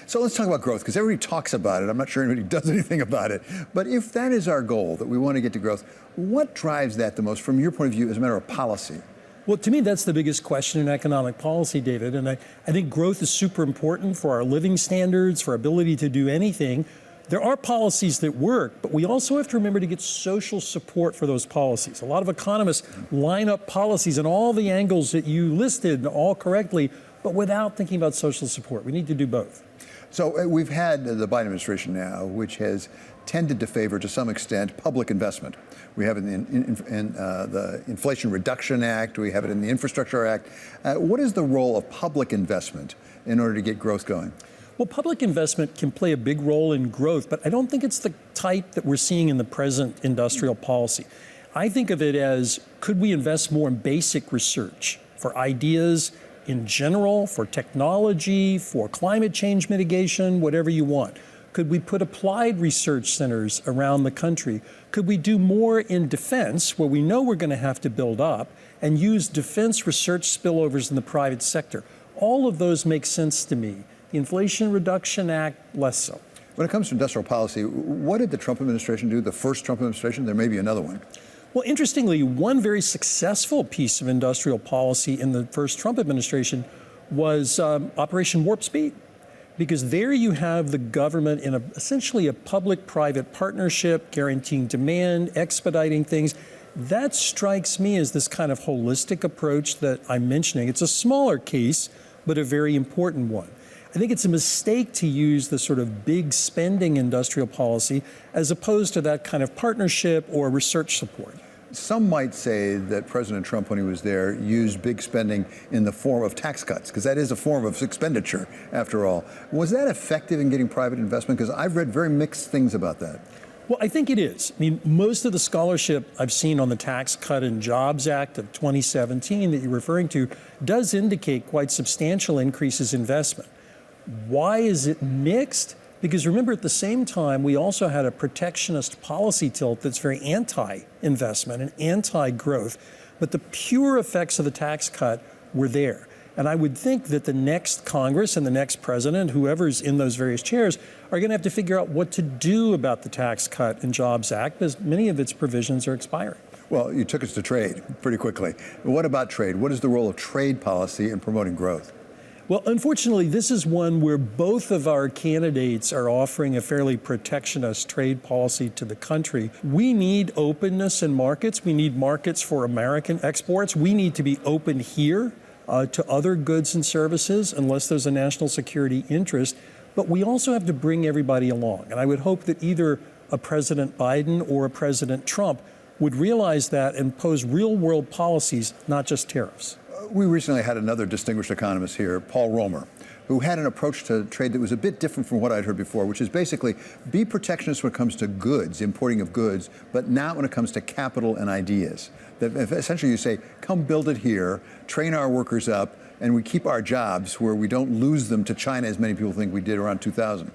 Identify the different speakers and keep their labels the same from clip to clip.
Speaker 1: So let's talk about growth, because everybody talks about it. I'm not sure anybody does anything about it. But if that is our goal, that we want to get to growth, what drives that the most from your point of view as a matter of policy?
Speaker 2: Well, to me, that's the biggest question in economic policy, David. And I think growth is super important for our living standards, for our ability to do anything. There are policies that work, but we also have to remember to get social support for those policies. A lot of economists line up policies in all the angles that you listed all correctly, but without thinking about social support. We need to do both.
Speaker 1: So we've had the Biden administration now, which has tended to favor, to some extent, public investment. We have it in the Inflation Reduction Act. We have it in the Infrastructure Act. What is the role of public investment in order to get growth going?
Speaker 2: Well, public investment can play a big role in growth, but I don't think it's the type that we're seeing in the present industrial policy. I think of it as, could we invest more in basic research for ideas in general, for technology, for climate change mitigation, whatever you want? Could we put applied research centers around the country? Could we do more in defense, where we know we're going to have to build up, and use defense research spillovers in the private sector? All of those make sense to me. The Inflation Reduction Act, less so.
Speaker 1: When it comes to industrial policy, what did the Trump administration do, the first Trump administration? There may be another one.
Speaker 2: Well, interestingly, one very successful piece of industrial policy in the first Trump administration was Operation Warp Speed. Because there you have the government in essentially a public-private partnership, guaranteeing demand, expediting things. That strikes me as this kind of holistic approach that I'm mentioning. It's a smaller case, but a very important one. I think it's a mistake to use the sort of big spending industrial policy as opposed to that kind of partnership or research support.
Speaker 1: Some might say that President Trump, when he was there, used big spending in the form of tax cuts, because that is a form of expenditure, after all. Was that effective in getting private investment? Because I've read very mixed things about that.
Speaker 2: Well, I think it is. I mean, most of the scholarship I've seen on the Tax Cut and Jobs Act of 2017 that you're referring to does indicate quite substantial increases in investment. Why is it mixed? Because remember, at the same time, we also had a protectionist policy tilt that's very anti-investment and anti-growth. But the pure effects of the tax cut were there. And I would think that the next Congress and the next president, whoever's in those various chairs, are going to have to figure out what to do about the Tax Cut and Jobs Act, because many of its provisions are expiring.
Speaker 1: Well, you took us to trade pretty quickly. What about trade? What is the role of trade policy in promoting growth?
Speaker 2: Well, unfortunately, this is one where both of our candidates are offering a fairly protectionist trade policy to the country. We need openness in markets. We need markets for American exports. We need to be open here to other goods and services unless there's a national security interest. But we also have to bring everybody along. And I would hope that either a President Biden or a President Trump would realize that and pose real-world policies, not just tariffs.
Speaker 1: We recently had another distinguished economist here, Paul Romer, who had an approach to trade that was a bit different from what I'd heard before, which is basically be protectionist when it comes to goods, importing of goods, but not when it comes to capital and ideas. That essentially you say, come build it here, train our workers up, and we keep our jobs where we don't lose them to China, as many people think we did around 2000.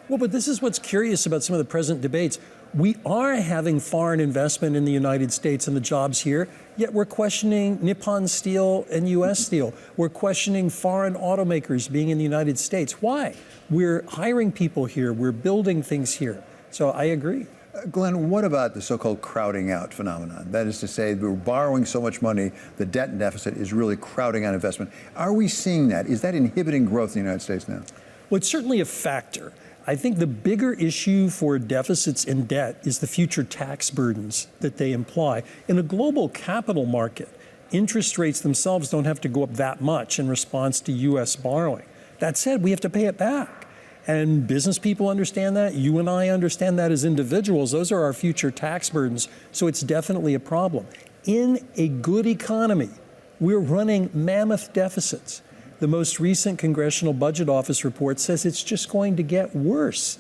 Speaker 2: Well, but this is what's curious about some of the present debates. We are having foreign investment in the United States and the jobs here, yet we're questioning Nippon Steel and U.S. Steel. We're questioning foreign automakers being in the United States. Why? We're hiring people here. We're building things here. So I agree.
Speaker 1: Glenn, what about the so-called crowding out phenomenon? That is to say, we're borrowing so much money, the debt and deficit is really crowding out investment. Are we seeing that? Is that inhibiting growth in the United States now?
Speaker 2: Well, it's certainly a factor. I think the bigger issue for deficits and debt is the future tax burdens that they imply. In a global capital market, interest rates themselves don't have to go up that much in response to U.S. borrowing. That said, we have to pay it back. And business people understand that. You and I understand that as individuals. Those are our future tax burdens. So it's definitely a problem. In a good economy, we're running mammoth deficits. The most recent Congressional Budget Office report says it's just going to get worse.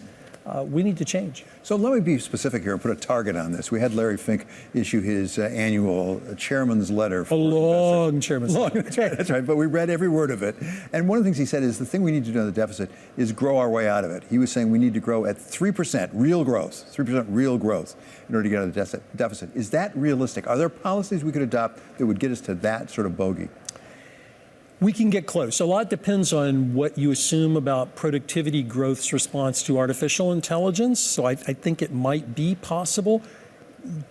Speaker 2: We need to change.
Speaker 1: So let me be specific here and put a target on this. We had Larry Fink issue his annual chairman's letter.
Speaker 2: A long chairman's letter.
Speaker 1: That's right, but we read every word of it. And one of the things he said is the thing we need to do on the deficit is grow our way out of it. He was saying we need to grow at 3% real growth, 3% real growth in order to get out of the deficit. Is that realistic? Are there policies we could adopt that would get us to that sort of bogey?
Speaker 2: We can get close. A lot depends on what you assume about productivity growth's response to artificial intelligence. So I think it might be possible.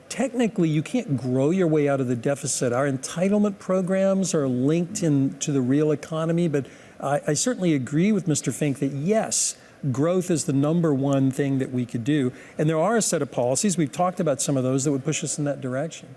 Speaker 2: Technically, you can't grow your way out of the deficit. Our entitlement programs are linked into the real economy, but I certainly agree with Mr. Fink that yes, growth is the number one thing that we could do. And there are a set of policies, we've talked about some of those, that would push us in that direction.